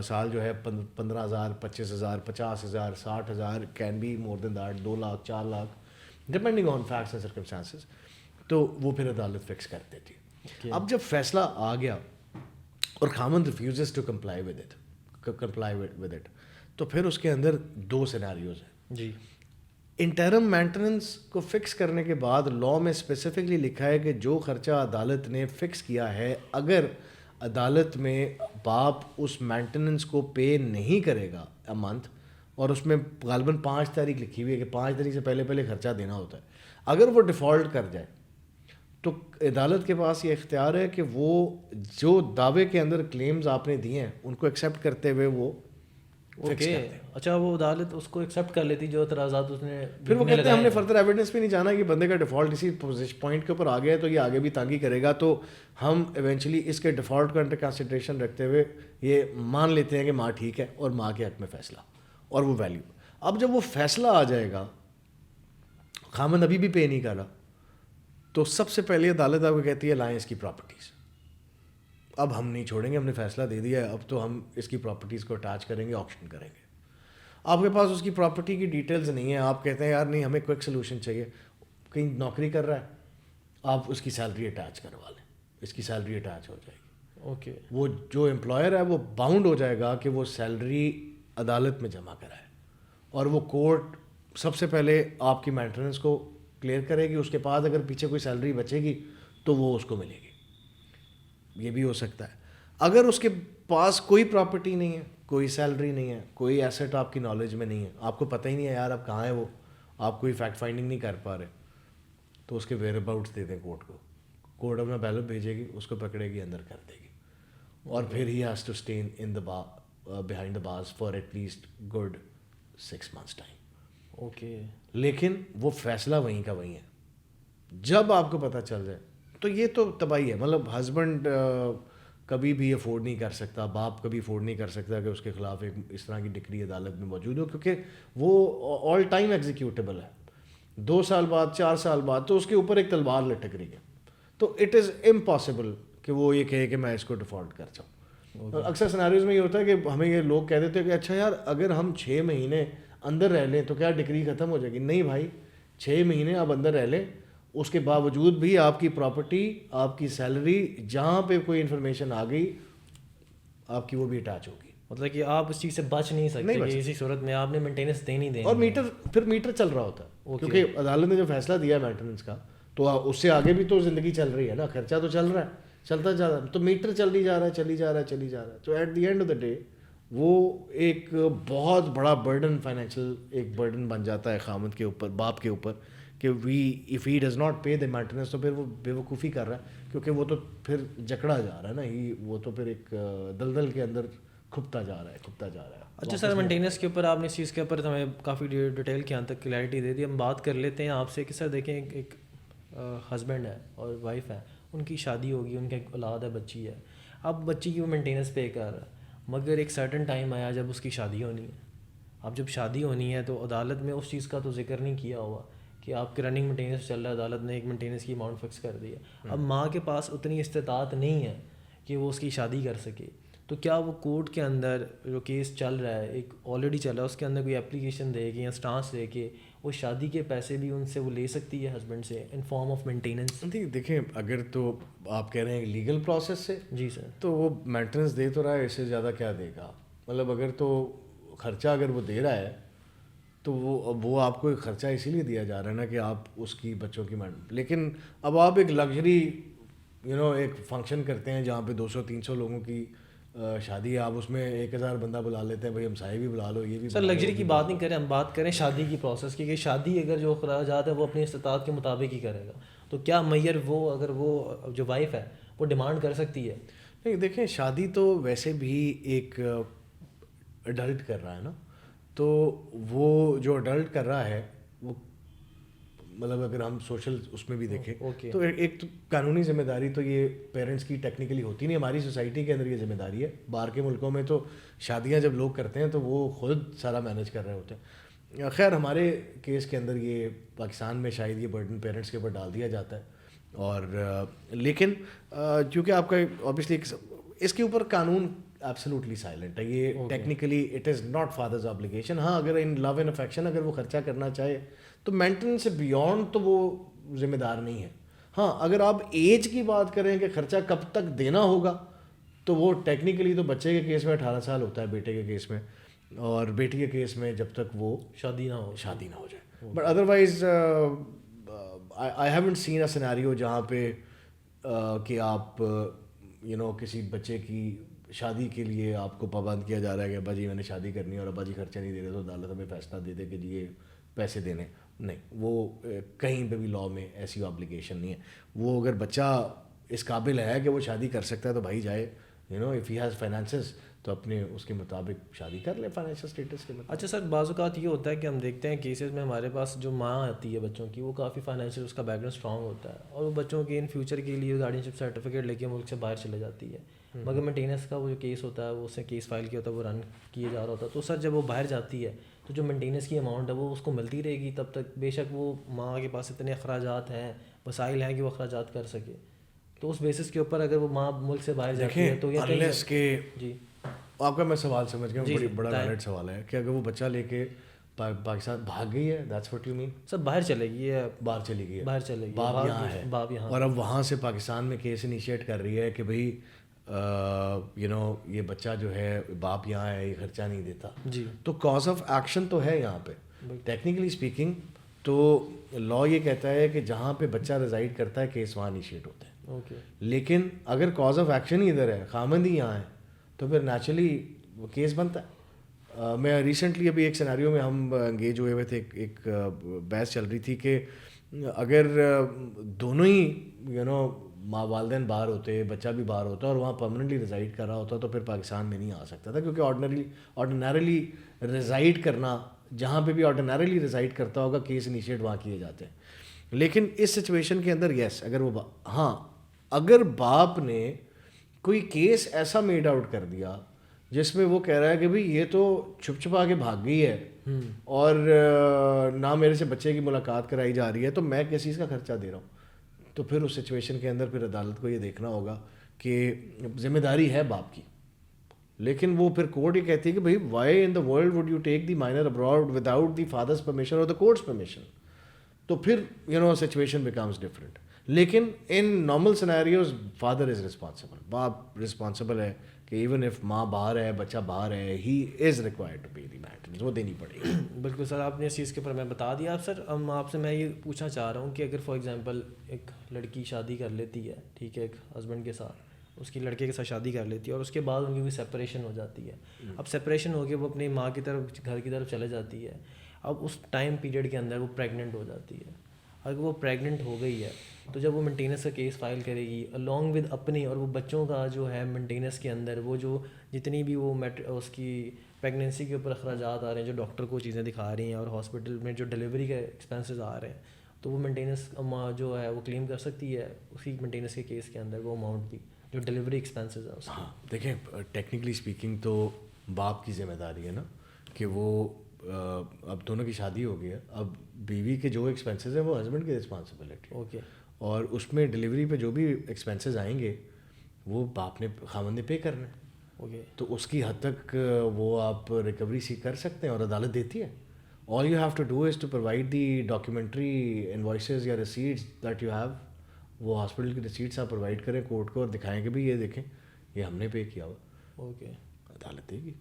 سال جو ہے 15,000 25,000 50,000 60,000 can be more than that 2 lakh 4 lakh depending on facts and circumstances, تو وہ پھر عدالت فکس کر دیتی. اب جب فیصلہ آ گیا اور خامند ریفیوزز ٹو کمپلائی ود اٹ تو پھر اس کے اندر 2 سیناریوز ہیں جی. انٹرم مینٹیننس کو فکس کرنے کے بعد لا میں اسپیسیفکلی لکھا ہے کہ جو خرچہ عدالت نے فکس کیا ہے اگر عدالت میں باپ اس مینٹیننس کو پے نہیں کرے گا اے منتھ، اور اس میں غالباً 5 تاریخ لکھی ہوئی ہے کہ 5 تاریخ سے پہلے خرچہ دینا ہوتا ہے، اگر وہ ڈیفالٹ کر جائے تو عدالت کے پاس یہ اختیار ہے کہ وہ جو دعوے کے اندر کلیمز آپ نے دیے ہیں ان کو ایکسیپٹ کرتے ہوئے وہ فکس کرتے ہیں. اچھا وہ عدالت اس کو ایکسیپٹ کر لیتی جو اعتراضات اس نے، پھر وہ کہتے ہیں ہم نے فردر ایویڈنس پہ نہیں جانا کہ بندے کا ڈیفالٹ اسی پوائنٹ کے اوپر آ گیا ہے تو یہ آگے بھی تانگی کرے گا، تو ہم ایونچولی اس کے ڈیفالٹ کو انڈر کنسیڈریشن رکھتے ہوئے یہ مان لیتے ہیں کہ ماں ٹھیک ہے اور ماں کے حق میں فیصلہ اور وہ ویلیو. اب جب وہ فیصلہ آ جائے گا، خامند ابھی بھی پے نہیں کر رہا، تو سب سے پہلے عدالت آپ کو کہتی ہے لائیں اس کی پراپرٹیز. اب ہم نہیں چھوڑیں گے, ہم نے فیصلہ دے دیا ہے, اب تو ہم اس کی پراپرٹیز کو اٹیچ کریں گے, آکشن کریں گے. آپ کے پاس اس کی پراپرٹی کی ڈیٹیلز نہیں ہیں, آپ کہتے ہیں یار نہیں ہمیں کوئک سلوشن چاہیے, کہیں نوکری کر رہا ہے, آپ اس کی سیلری اٹیچ کروا لیں, اس کی سیلری اٹیچ ہو جائے گی. اوکے, وہ جو امپلائر ہے وہ باؤنڈ ہو جائے گا کہ وہ سیلری عدالت میں جمع کرائے, اور وہ کورٹ سب سے پہلے آپ کی مینٹیننس کو کلیئر کرے گی. اس کے بعد اگر پیچھے کوئی سیلری بچے گی تو وہ اس کو ملے گی. یہ بھی ہو سکتا ہے. اگر اس کے پاس کوئی پراپرٹی نہیں ہے, کوئی سیلری نہیں ہے, کوئی ایسٹ آپ کی نالج میں نہیں ہے, آپ کو پتہ ہی نہیں ہے یار اب کہاں ہے وہ, آپ کوئی فیکٹ فائنڈنگ نہیں کر پا رہے, تو اس کے ویئر اباؤٹس دے دیں کورٹ کو. کورٹ اپنا بیلٹ بھیجے گی, اس کو پکڑے گی, اندر کر دے گی, اور پھر ہی has to stay in the behind the bars for at least good 6 months time. Okay, لیکن وہ فیصلہ وہیں کا وہیں ہے. جب آپ کو پتہ چل جائے تو یہ تو تباہی ہے. مطلب ہسبینڈ کبھی بھی افورڈ نہیں کر سکتا, باپ کبھی افورڈ نہیں کر سکتا کہ اس کے خلاف ایک اس طرح کی ڈگری عدالت میں موجود ہو, کیونکہ وہ آل ٹائم ایگزیکیوٹیبل ہے. 2 سال بعد, 4 سال بعد تو اس کے اوپر ایک تلوار لٹک رہی ہے. تو اٹ از امپاسبل کہ وہ یہ کہے کہ میں اس کو ڈیفالٹ کر جاؤں. اکثر سیناریوز میں یہ ہوتا ہے کہ ہمیں یہ لوگ کہہ دیتے ہیں کہ اچھا یار اگر ہم 6 مہینے اندر رہ لیں تو کیا ڈگری ختم ہو جائے گی. نہیں بھائی, 6 مہینے آپ اندر رہ لیں, اس کے باوجود بھی آپ کی پراپرٹی, آپ کی سیلری, جہاں پہ کوئی انفارمیشن آ گئی آپ کی وہ بھی اٹیچ ہوگی. مطلب کہ آپ اس چیز سے بچ نہیں سکتے کہ اسی صورت میں آپ نے مینٹیننس دینی دینی. اور پھر میٹر چل رہا ہوتا ہے, کیونکہ عدالت نے جو فیصلہ دیا ہے مینٹیننس کا, تو اس سے آگے بھی تو زندگی چل رہی ہے نا, خرچہ تو چل رہا ہے, چلتا جا رہا ہے, تو میٹر چلی جا رہا ہے, چلی جا رہا ہے, چلی جا رہا ہے. تو at the end of the day وہ ایک بہت بڑا برڈن, فائنینشیل ایک برڈن بن جاتا ہے خامد کے اوپر, باپ کے اوپر, کہ if he does not pay the maintenance تو پھر وہ بے وقوفی کر رہا ہے, کیونکہ وہ تو پھر جکڑا جا رہا ہے نا, وہ تو پھر ایک دلدل کے اندر کھپتا جا رہا ہے. اچھا سر, مینٹیننس کے اوپر آپ نے اس چیز کے اوپر ہمیں کافی ڈیٹیل کے یہاں تک کلیئرٹی دے دی. ہم بات کر لیتے ہیں آپ سے کہ سر دیکھیں ایک ہسبینڈ ہے اور وائف ہے, ان کی شادی ہوگی, ان کی ایک اولاد ہے, بچی ہے. اب بچی کی وہ مینٹیننس پے کر رہا ہے, مگر ایک سرٹن ٹائم آیا جب اس کی شادی ہونی ہے. اب جب شادی ہونی ہے تو عدالت میں اس چیز کا تو ذکر نہیں کیا ہوا کہ آپ کے رننگ مینٹیننس چل رہا ہے, عدالت نے ایک مینٹیننس کی اماؤنٹ فکس کر دی ہے. اب ماں کے پاس اتنی استطاعت نہیں ہے کہ وہ اس کی شادی کر سکے, تو کیا وہ کورٹ کے اندر جو کیس چل رہا ہے, ایک آلریڈی چل رہا ہے, اس کے اندر کوئی اپلیکیشن دے کے یا اسٹانس دے کے وہ شادی کے پیسے بھی ان سے وہ لے سکتی ہے ہسبینڈ سے ان فارم آف مینٹیننس؟ دیکھیں اگر تو آپ کہہ رہے ہیں لیگل پروسیس سے, جی سر, تو وہ مینٹیننس دے تو رہا ہے, اس سے زیادہ کیا دے گا. مطلب اگر تو خرچہ اگر وہ دے رہا ہے تو وہ آپ کو ایک خرچہ اسی لیے دیا جا رہا ہے نا کہ آپ اس کی بچوں کی لیکن اب آپ ایک لگژری ایک فنکشن کرتے ہیں جہاں پہ 200-300 لوگوں کی شادی ہے, آپ اس میں 1000 بندہ بلا لیتے ہیں, بھائی ہمسائے بھی بلا لو, یہ بھی. سر لگژری کی بات نہیں کریں, ہم بات کریں شادی کی پروسیس کی, کہ شادی اگر جو اخراجات ہے وہ اپنی استطاعت کے مطابق ہی کرے گا, تو کیا میئر وہ اگر وہ جو وائف ہے وہ ڈیمانڈ کر سکتی ہے؟ نہیں دیکھیں, شادی تو ویسے بھی ایک اڈلٹ کر رہا ہے نا, تو وہ جو اڈلٹ کر رہا ہے وہ مطلب اگر ہم سوشل اس میں بھی دیکھیں تو ایک تو قانونی ذمہ داری تو یہ پیرنٹس کی ٹیکنیکلی ہوتی نہیں, ہماری سوسائٹی کے اندر یہ ذمہ داری ہے. باہر کے ملکوں میں تو شادیاں جب لوگ کرتے ہیں تو وہ خود سارا مینیج کر رہے ہوتے ہیں. خیر ہمارے کیس کے اندر یہ پاکستان میں شاید یہ برڈن پیرنٹس کے اوپر ڈال دیا جاتا ہے, اور لیکن چونکہ آپ کا اوبیسلی اس کے اوپر قانون ایبسلیوٹلی سائلنٹ ہے, یہ technically it is not father's obligation. ہاں اگر ان لو اینڈ افیکشن اگر وہ خرچہ کرنا چاہے تو مینٹیننس سے بیونڈ تو وہ ذمہ دار نہیں ہے. ہاں اگر آپ ایج کی بات کریں کہ خرچہ کب تک دینا ہوگا, تو وہ ٹیکنیکلی تو بچے کے کیس میں 18 سال ہوتا ہے, بیٹے کے کیس میں, اور بیٹی کے کیس میں جب تک وہ شادی نہ ہو جائے. But otherwise I haven't seen a scenario جہاں پہ کہ آپ کسی بچے کی شادی کے لیے آپ کو پابند کیا جا رہا ہے کہ ابا جی میں نے شادی کرنی ہے اور ابا جی خرچہ نہیں دے رہے تو عدالت ہمیں فیصلہ دے دے کہ جی یہ پیسے دینے. نہیں, وہ کہیں پہ بھی لاء میں ایسی آبلیگیشن نہیں ہے. وہ اگر بچہ اس قابل ہے کہ وہ شادی کر سکتا ہے تو بھائی جائے, اف ہی ہیز فائنانسز تو اپنے اس کے مطابق شادی کر لے فائنینشیل اسٹیٹس کے مطابق. اچھا سر, بعض اوقات یہ ہوتا ہے کہ ہم دیکھتے ہیں کیسز میں ہمارے پاس جو ماں آتی ہے بچوں کی, وہ کافی فائنینشیل اس کا بیک گراؤنڈ اسٹرانگ ہوتا ہے, اور وہ بچوں کے ان فیوچر کے لیے گارڈینشپ سرٹیفکیٹ لے کے ملک سے باہر چلے جاتی ہے, مگر مینٹیننس کا وہ جو کیس ہوتا ہے وہ اس سے کیس فائل کیا ہوتا ہے, وہ رن کیے جا رہا ہوتا ہے. تو سر جب وہ باہر جاتی ہے تو جو مینٹیننس کی اماؤنٹ ہے وہ اس کو ملتی رہے گی تب تک، بے شک وہ ماں کے پاس اتنے اخراجات ہیں، وسائل ہیں کہ وہ اخراجات کر سکے. تو اس بیسس کے اوپر اگر وہ ماں ملک سے باہر جاتی ہے تو یہ انلیس کہ جی آپ کا میں سوال سمجھ گیا، بڑا ویلڈ سوال ہے کہ اگر وہ بچہ لے کے پاکستان بھاگ گئی ہے، دیٹس واٹ یو مین، سب باہر چلے گی، باہر چلی گئی ہے، باہر چلے گی، باپ یہاں ہے، باپ یہاں، اور اب وہاں سے پاکستان میں کیس انیشیٹ کر رہی ہے کہ بھائی یہ بچہ جو ہے باپ یہاں ہے، یہ خرچہ نہیں دیتا. جی تو کاز آف ایکشن تو ہے یہاں پہ ٹیکنیکلی اسپیکنگ. تو لا یہ کہتا ہے کہ جہاں پہ بچہ ریزائڈ کرتا ہے کیس وہاں انیشیٹ ہوتا ہے. اوکے. لیکن اگر کاز آف ایکشن ہی ادھر ہے، خامند ہی یہاں ہے، تو پھر نیچرلی وہ کیس بنتا ہے. میں ریسنٹلی ابھی ایک سیناریو میں ہم انگیج ہوئے تھے، ایک بحث چل رہی تھی کہ اگر دونوں ہی ماں والدین باہر ہوتے، بچہ بھی باہر ہوتا اور وہاں پرماننٹلی ریزائڈ کر رہا ہوتا تو پھر پاکستان میں نہیں آ سکتا تھا، کیونکہ آرڈینریلی ریزائڈ کرنا، جہاں پہ بھی آرڈینریلی ریزائڈ کرتا ہوگا کیس انیشیٹ وہاں کیے جاتے ہیں. لیکن اس سچویشن کے اندر یس، اگر وہ اگر باپ نے کوئی کیس ایسا میڈ آؤٹ کر دیا جس میں وہ کہہ رہا ہے کہ بھائی یہ تو چھپ چھپا کے بھاگ گئی ہے اور نہ میرے سے بچے کی ملاقات کرائی جا رہی ہے، تو میں کس چیز کا خرچہ دے رہا ہوں، تو پھر اس سچویشن کے اندر پھر عدالت کو یہ دیکھنا ہوگا کہ ذمہ داری ہے باپ کی. لیکن وہ پھر کورٹ یہ کہتی ہے کہ بھائی why in the world would you take the minor abroad without the father's permission اور دا کورٹس پرمیشن. تو پھر سچویشن بیکمز ڈفرینٹ. لیکن in normal scenarios father is responsible, باپ رسپانسبل ہے کہ ایون ایف ماں باہر ہے، بچہ باہر ہے، he is required to pay the maintenance, وہ دینی پڑے گی. بالکل سر، آپ نے اس چیز کے اوپر میں بتا دیا. اب سر آپ سے میں یہ پوچھنا چاہ رہا ہوں کہ اگر فار ایگزامپل ایک لڑکی شادی کر لیتی ہے، ٹھیک ہے، ایک ہسبینڈ کے ساتھ، اس کی لڑکے کے ساتھ شادی کر لیتی ہے اور اس کے بعد ان کی کوئی سپریشن ہو جاتی ہے. اب سپریشن ہو کے وہ اپنی ماں کی طرف، گھر کی طرف چلے جاتی ہے. اب اس ٹائم پیریڈ کے اندر وہ پریگننٹ ہو جاتی ہے. اگر وہ پریگننٹ ہو گئی ہے تو جب وہ مینٹیننس کا کیس فائل کرے گی الانگ ود اپنی اور وہ بچوں کا جو ہے مینٹیننس کے اندر وہ جو جتنی بھی وہ اس کی پریگنینسی کے اوپر اخراجات آ رہے ہیں، جو ڈاکٹر کو چیزیں دکھا رہی ہیں اور ہاسپٹل میں جو ڈلیوری کے ایکسپینسز آ رہے ہیں، تو وہ مینٹیننس جو ہے وہ کلیم کر سکتی ہے اس کی مینٹیننس کے کیس کے اندر وہ اماؤنٹ بھی جو ڈلیوری ایکسپینسز ہیں اس کی. ہاں دیکھیں، ٹیکنیکلی اسپیکنگ تو باپ کی ذمہ داری ہے نا کہ وہ اب دونوں کی شادی ہو گئی ہے، اب بیوی کے جو ایکسپینسز ہیں وہ ہسبینڈ کی رسپانسبلٹی. اوکے. اور اس میں ڈلیوری پہ جو بھی ایکسپینسز آئیں گے وہ باپ نے، خاوند نے پے کرنا ہے. اوکے. تو اس کی حد تک وہ آپ ریکوری سیکھ کر سکتے ہیں اور عدالت دیتی ہے. All you have to do is to provide the documentary invoices یا ریسیٹس دیٹ یو ہیو. وہ ہاسپٹل کی ریسیٹس آپ پرووائڈ کریں کورٹ کو اور دکھائیں کہ بھائی یہ دیکھیں یہ ہم نے پے کیا ہوا. اوکے. عدالت دے گی.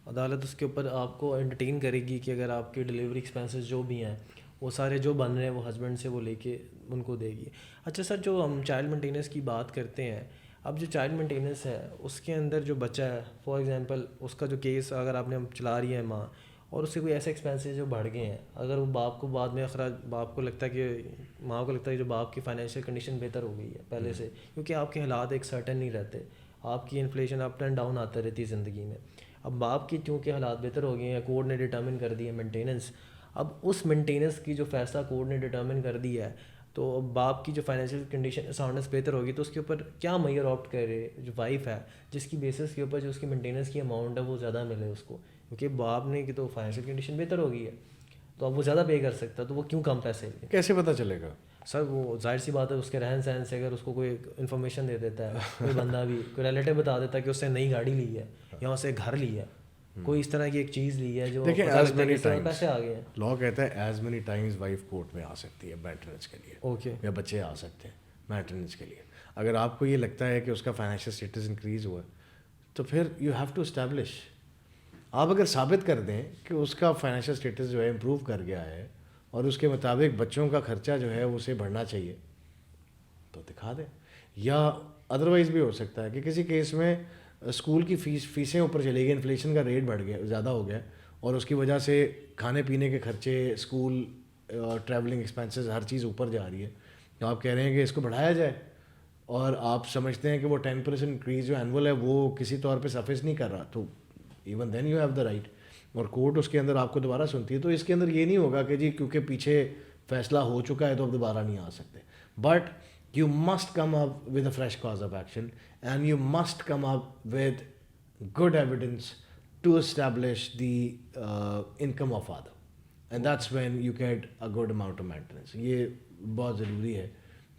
عدالت اس کے اوپر آپ کو انٹرٹین کرے گی کہ اگر آپ کے ڈلیوری ایکسپینسز جو بھی ہیں وہ سارے جو بن رہے ہیں وہ ہسبینڈ سے وہ لے کے ان کو دے گی. اچھا سر، جو ہم چائلڈ مینٹیننس کی بات کرتے ہیں، اب جو چائلڈ مینٹیننس ہے اس کے اندر جو بچہ ہے، فار ایگزامپل اس کا جو کیس اگر آپ نے چلا رہی ہے ماں اور اس سے کوئی ایسے ایکسپینسز جو بڑھ گئے ہیں، اگر وہ باپ کو بعد میں باپ کو لگتا ہے کہ ماں کو لگتا ہے کہ جو باپ کی فائنینشیل کنڈیشن بہتر ہو گئی ہے پہلے سے، کیونکہ آپ کے حالات ایک سرٹن نہیں رہتے، آپ کی انفلیشن اپ اینڈ ڈاؤن آتا رہتی ہے زندگی میں. اب باپ کی چونکہ حالات بہتر ہو گئے ہیں، کورٹ نے ڈٹرمن کر دی ہے مینٹیننس. اب اس مینٹیننس کی جو فیصلہ کورٹ نے ڈٹرمن کر دیا ہے، تو باپ کی جو فائنینشیل کنڈیشن ساؤنڈنس بہتر ہوگی تو اس کے اوپر کیا میئر آپٹ کرے جو وائف ہے، جس کی بیسس کے اوپر جو اس کی مینٹیننس کی اماؤنٹ ہے وہ زیادہ ملے اس کو، کیونکہ باپ نے کہ تو فائنینشیل کنڈیشن بہتر ہو گئی ہے تو اب وہ زیادہ پے کر سکتا ہے، تو وہ کیوں کم پیسے لے؟ کیسے پتہ چلے گا سر؟ وہ ظاہر سی بات ہے اس کے رہن سہن سے اگر اس کو کوئی انفارمیشن دے دیتا ہے، کوئی بندہ بھی کوئی ریلیٹیو بتا دیتا ہے کہ اس نے نئی گاڑی لی ہے یا اسے گھر لی ہے، کوئی اس طرح کی ایک چیز لی ہے جو پیسے آ گئے ہیں. لا کہتا ہے as many Times wife court میں آ سکتی ہے مینٹیننس کے لیے. اوکے. یا بچے آ سکتے ہیں مینٹیننس کے لیے. اگر آپ کو یہ لگتا ہے کہ اس کا فائنینشیل اسٹیٹس انکریز ہوا ہے تو پھر یو ہیو ٹو اسٹیبلش. آپ اگر ثابت کر دیں کہ اس کا فائنینشیل اسٹیٹس جو ہے امپروو کر گیا ہے اور اس کے مطابق بچوں کا خرچہ جو ہے اسے بڑھنا چاہیے تو دکھا دیں. یا ادروائز بھی ہو سکتا ہے کہ کسی کیس میں اسکول کی فیسیں اوپر چلی گئی، انفلیشن کا ریٹ بڑھ گیا، زیادہ ہو گیا اور اس کی وجہ سے کھانے پینے کے خرچے، اسکول، ٹریولنگ ایکسپینسز، ہر چیز اوپر جا رہی ہے. تو آپ کہہ رہے ہیں کہ اس کو بڑھایا جائے اور آپ سمجھتے ہیں کہ وہ 10% انکریز جو اینول ہے وہ کسی طور پہ سفس نہیں کر رہا، تو even then you have the right. اور کورٹ اس کے اندر آپ کو دوبارہ سنتی ہے. تو اس کے اندر یہ نہیں ہوگا کہ جی کیونکہ پیچھے فیصلہ ہو چکا ہے تو اب دوبارہ نہیں آ سکتے. But you must come up with a fresh cause of action and you must come up with good evidence to establish the income of father, and that's when you get a good amount of maintenance. یہ بہت ضروری ہے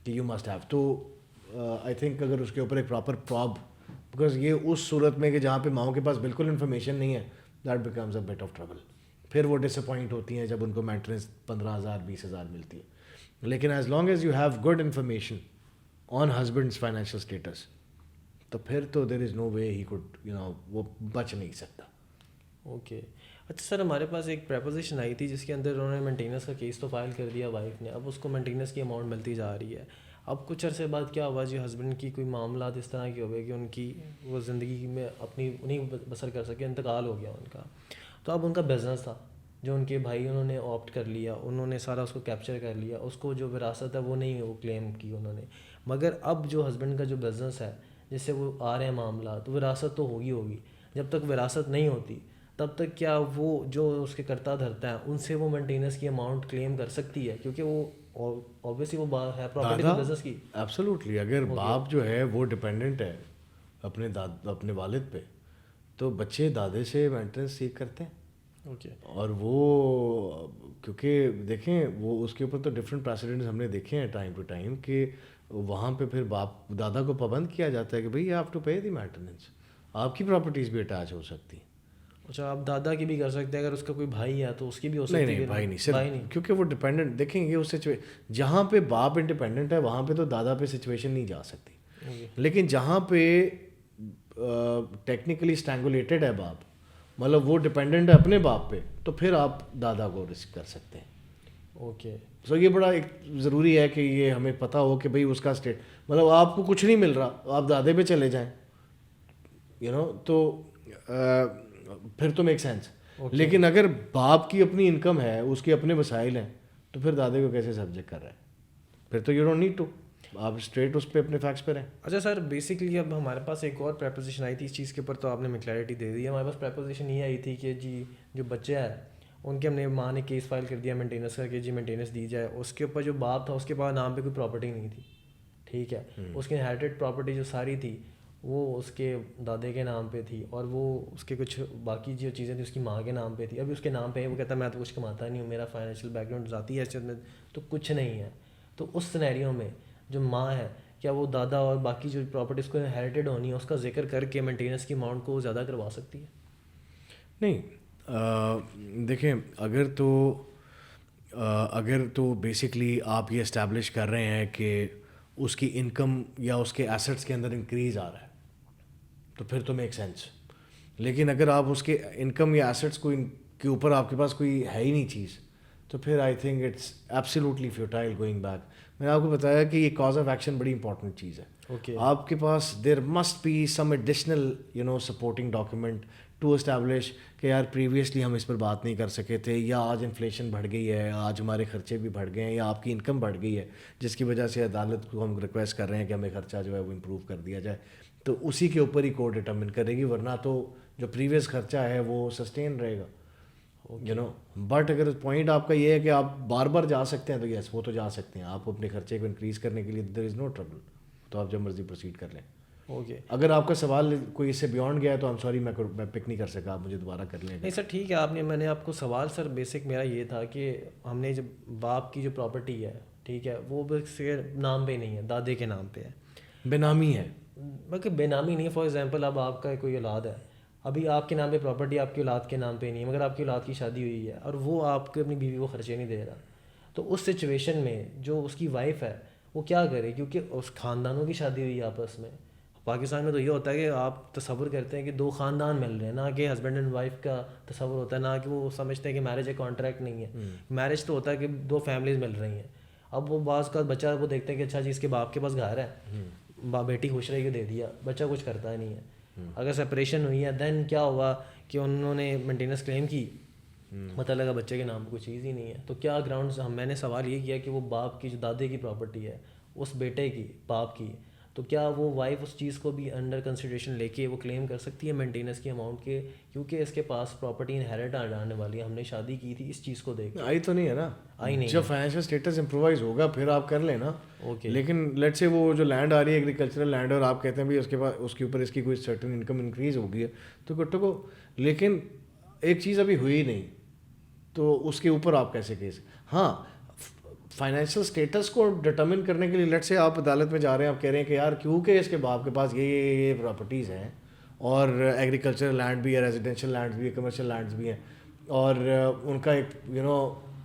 کہ you must have. تو I think اگر اس کے اوپر ایک proper prob, because یہ اس صورت میں کہ جہاں پہ ماؤں کے پاس بالکل انفارمیشن نہیں ہے, that becomes a bit of trouble. پھر وہ ڈس اپوائنٹ ہوتی ہیں جب ان کو مینٹیننس 15,000 20,000 ملتی ہے. لیکن as long as you have good information on husband's financial status, تو پھر تو دیر از نو وے ہی کوڈ وہ بچ نہیں سکتا. اوکے اچھا سر, ہمارے پاس ایک پریپوزیشن آئی تھی جس کے اندر انہوں نے مینٹیننس کا کیس تو فائل کر دیا وائف نے, اب اس کو مینٹیننس کی اماؤنٹ ملتی جا رہی ہے. اب کچھ عرصے بعد کیا ہوا جی, ہسبینڈ کی کوئی معاملات اس طرح کے ہو گئے کہ ان کی وہ زندگی میں اپنی نہیں بسر کر سکے, انتقال ہو گیا ان کا. تو اب ان کا بزنس تھا جو ان کے بھائی انہوں نے آپٹ کر لیا, انہوں نے سارا اس کو کیپچر کر لیا, اس کو جو وراثت ہے وہ نہیں وہ کلیم کی انہوں نے. مگر اب جو ہسبینڈ کا جو بزنس ہے جس سے وہ آ رہے ہیں معاملات, تو وراثت تو ہوگی. جب تک وراثت نہیں ہوتی تب تک کیا وہ جو اس کے کرتا دھرتا ہے ان سے وہ مینٹیننس کی اماؤنٹ کلیم کر سکتی ہے, کیونکہ وہ اوبیسلی وہ ہے پراپرٹی کا بزنس کی. ایبسلیوٹلی. اگر باپ جو ہے وہ ڈپینڈنٹ ہے اپنے والد پہ, تو بچے دادے سے مینٹیننس سیکھ کرتے ہیں. اوکے. اور وہ کیونکہ دیکھیں وہ اس کے اوپر تو ڈفرینٹ پریسیڈنٹس ہم نے دیکھے ہیں ٹائم ٹو ٹائم کہ وہاں پہ پھر باپ دادا کو پابند کیا جاتا ہے کہ بھائی you have to pay the maintenance. آپ کی پراپرٹیز بھی اٹیچ ہو سکتی ہیں. اچھا, آپ دادا کی بھی کر سکتے ہیں, اگر اس کا کوئی بھائی ہے تو اس کی بھی ہو سکتی ہے. نہیں بھائی نہیں, صرف کیونکہ وہ ڈپینڈنٹ. دیکھیں یہ اس جہاں پہ باپ انڈیپینڈنٹ ہے وہاں پہ تو دادا پہ سچویشن نہیں جا سکتی. لیکن جہاں پہ ٹیکنیکلی اسٹینگولیٹڈ ہے باپ, مطلب وہ ڈپینڈنٹ ہے اپنے باپ پہ, تو پھر آپ دادا کو رسک کر سکتے ہیں. اوکے. سو یہ بڑا ایک ضروری ہے کہ یہ ہمیں پتہ ہو کہ بھائی اس کا اسٹیٹ, مطلب آپ کو کچھ نہیں مل رہا, آپ دادے پہ چلے جائیں تو پھر تو میک سینس. لیکن اگر باپ کی اپنی انکم ہے, اس کے اپنے وسائل ہیں, تو پھر دادے کو کیسے سبجیکٹ کر رہا ہے؟ پھر تو یو ڈونٹ نیڈ ٹو, آپ اسٹریٹ اس پہ اپنے فیکٹس پہ رہیں. اچھا سر, بیسکلی اب ہمارے پاس ایک اور پریپوزیشن آئی تھی اس چیز کے اوپر, تو آپ نے ہمیں کلیئرٹی دے دی. ہمارے پاس پریپوزیشن یہ آئی تھی کہ جی جو بچہ ہے ان کے ہم نے ماں نے کیس فائل کر دیا مینٹیننس کر کے, جی مینٹیننس دی جائے. اس کے اوپر جو باپ تھا اس کے پاس نام پہ کوئی پراپرٹی نہیں تھی, ٹھیک ہے. اس کی انہیریٹڈ پراپرٹی جو ساری تھی وہ اس کے دادے کے نام پہ تھی, اور وہ اس کے کچھ باقی جو چیزیں تھیں اس کی ماں کے نام پہ تھی. ابھی اس کے نام پہ ہے, وہ کہتا ہے میں تو کچھ کماتا نہیں ہوں, میرا فائنینشیل بیک گراؤنڈ ذاتی حیثیت میں تو کچھ نہیں ہے. تو اس سینیریو میں جو ماں ہے, کیا وہ دادا اور باقی جو پراپرٹی اس کو انہیریٹڈ ہونی ہے اس کا ذکر کر کے مینٹیننس کی اماؤنٹ کو زیادہ کروا سکتی ہے؟ نہیں, دیکھیں اگر تو بیسکلی آپ یہ اسٹیبلش کر رہے ہیں کہ اس کی انکم یا اس کے ایسٹس کے اندر انکریز آ رہا ہے تو پھر تو میک سینس. لیکن اگر آپ اس کے انکم یا ایسٹس کے اوپر آپ کے پاس کوئی ہے ہی نہیں چیز, تو پھر I think it's absolutely futile going back. میں نے آپ کو بتایا کہ یہ کاز آف ایکشن بڑی امپورٹنٹ چیز ہے. آپ کے پاس there must be some additional supporting document to establish کہ یار پریویسلی ہم اس پر بات نہیں کر سکے تھے, یا آج انفلیشن بڑھ گئی ہے, آج ہمارے خرچے بھی بڑھ گئے ہیں, یا آپ کی انکم بڑھ گئی ہے جس کی وجہ سے عدالت کو ہم ریکویسٹ کر رہے ہیں کہ ہمیں خرچہ جو ہے وہ امپروو کر دیا جائے. تو اسی کے اوپر ہی کورٹ ڈٹرمن کرے گی, ورنہ تو جو پریویس خرچہ ہے وہ سسٹین رہے گا. بٹ اگر پوائنٹ آپ کا یہ ہے کہ آپ بار بار جا سکتے ہیں تو یس وہ تو جا سکتے ہیں. آپ اپنے خرچے کو انکریز کرنے کے لیے دیر از نو ٹربل, تو آپ جب مرضی پروسیڈ کر لیں. اوکے. اگر آپ کا سوال کوئی اس سے بیونڈ گیا ہے تو آئی ایم سوری میں پک نہیں کر سکا, آپ مجھے دوبارہ کر لیں. نہیں سر ٹھیک ہے, میں نے آپ کو سوال سر بیسک میرا یہ تھا کہ ہم نے جب باپ کی جو پراپرٹی ہے, ٹھیک ہے, وہ بس نام پہ نہیں ہے, دادے کے نام پہ ہے, بے نامی ہے. بلکہ بے نامی نہیں. فار ایگزامپل اب آپ کا کوئی اولاد ہے, ابھی آپ کے نام پہ پراپرٹی آپ کی اولاد کے نام پہ نہیں ہے, مگر آپ کی اولاد کی شادی ہوئی ہے اور وہ آپ کو اپنی بیوی کو خرچے نہیں دے رہا, تو اس سچویشن میں جو اس کی وائف ہے وہ کیا کرے؟ کیونکہ اس خاندانوں کی شادی ہوئی ہے آپس میں. پاکستان میں تو یہ ہوتا ہے کہ آپ تصور کرتے ہیں کہ دو خاندان مل رہے ہیں, نہ کہ ہسبینڈ اینڈ وائف کا تصور ہوتا ہے, نہ کہ وہ سمجھتے ہیں کہ میرج ایک کانٹریکٹ نہیں ہے. میرج تو ہوتا ہے کہ دو فیملیز مل رہی ہیں. اب وہ بعض کا بچہ وہ دیکھتے ہیں کہ اچھا جی اس کے باپ کے پاس گھر ہے, بیٹی خوش رہے گی دے دیا, بچہ کچھ کرتا نہیں ہے. اگر سپریشن ہوئی ہے دین کیا ہوا کہ انہوں نے مینٹیننس کلیم کی, پتہ لگا بچے کے نام پہ کوئی چیز ہی نہیں ہے, تو کیا گراؤنڈز میں نے سوال یہ کیا کہ وہ باپ کی جو دادے کی پراپرٹی ہے اس بیٹے کی باپ کی تو کیا وہ وائف اس چیز کو بھی انڈر کنسیڈریشن لے کے وہ کلیم کر سکتی ہے مینٹیننس کی اماؤنٹ کے، کیونکہ اس کے پاس پراپرٹی انہیریٹ آنے والی ہے، ہم نے شادی کی تھی اس چیز کو دیکھ آئی تو نہیں ہے نا، آئی نہیں جب فائنینشیل اسٹیٹس امپرووائز ہوگا پھر آپ کر لیں نا. اوکے. لیکن لیٹ سے وہ جو لینڈ آ رہی ہے ایگریکلچرل لینڈ اور آپ کہتے ہیں بھائی اس کے پاس اس کے اوپر اس کی کوئی سرٹن انکم انکریز ہو گئی ہے تو گٹو کو، لیکن ایک چیز ابھی ہوئی نہیں تو اس کے اوپر آپ کیسے کیس. ہاں فائنینشیل اسٹیٹس کو ڈٹرمن کرنے کے لیے لیٹ سے آپ عدالت میں جا رہے ہیں، آپ کہہ رہے ہیں کہ یار کیونکہ اس کے باپ کے پاس یہ پراپرٹیز ہیں اور ایگریکلچرل لینڈ بھی ہے، ریزیڈینشیل لینڈز بھی ہے، کمرشل لینڈز بھی ہیں، اور ان کا ایک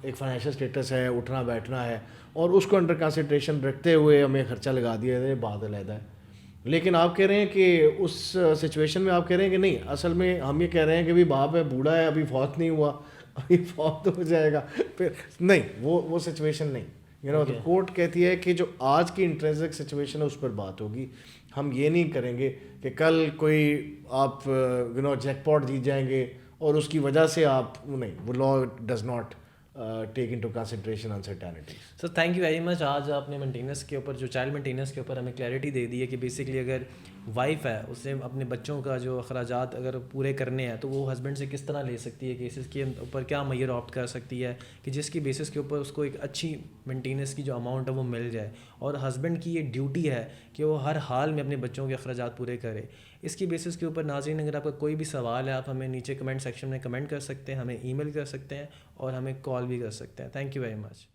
ایک فائنینشیل اسٹیٹس ہے، اٹھنا بیٹھنا ہے، اور اس کو انڈر کنسیڈریشن رکھتے ہوئے ہمیں خرچہ لگا دیا ہے، بات علیحدہ ہے. لیکن آپ کہہ رہے ہیں کہ اس سچویشن میں آپ کہہ رہے ہیں کہ نہیں، اصل میں ہم یہ کہہ رہے ہیں کہ باپ ہے، بوڑھا ہے، ابھی فوت نہیں ہوا، ابھی فوت ہو جائے گا پھر نہیں، وہ سچویشن نہیں. کورٹ کہتی ہے کہ جو آج کی انٹرنسک سچویشن ہے اس پر بات ہوگی. ہم یہ نہیں کریں گے کہ کل کوئی آپ جیک پاٹ جیت جائیں گے اور اس کی وجہ سے آپ نہیں، وہ لا does not take into consideration uncertainties. Sir thank you very much. آج آپ نے مینٹیننس کے اوپر، جو چائلڈ مینٹیننس کے اوپر ہمیں کلیئرٹی دے دی ہے کہ بیسکلی اگر وائف ہے اسے اپنے بچوں کا جو اخراجات اگر پورے کرنے ہیں تو وہ ہسبینڈ سے کس طرح لے سکتی ہے، کیسز کے اوپر کیا میئر آپٹ کر سکتی ہے کہ جس کی بیسس کے اوپر اس کو ایک اچھی مینٹیننس کی جو اماؤنٹ ہے وہ مل جائے، اور ہسبینڈ کی یہ ڈیوٹی ہے کہ وہ ہر حال میں اپنے بچوں کے اخراجات پورے کرے. اس کی بیسس کے اوپر ناظرین اگر آپ کا کوئی بھی سوال ہے آپ ہمیں نیچے کمنٹ سیکشن میں کمنٹ کر سکتے ہیں، ہمیں ای میل کر سکتے ہیں اور ہمیں کال بھی کر سکتے ہیں. Thank you very much.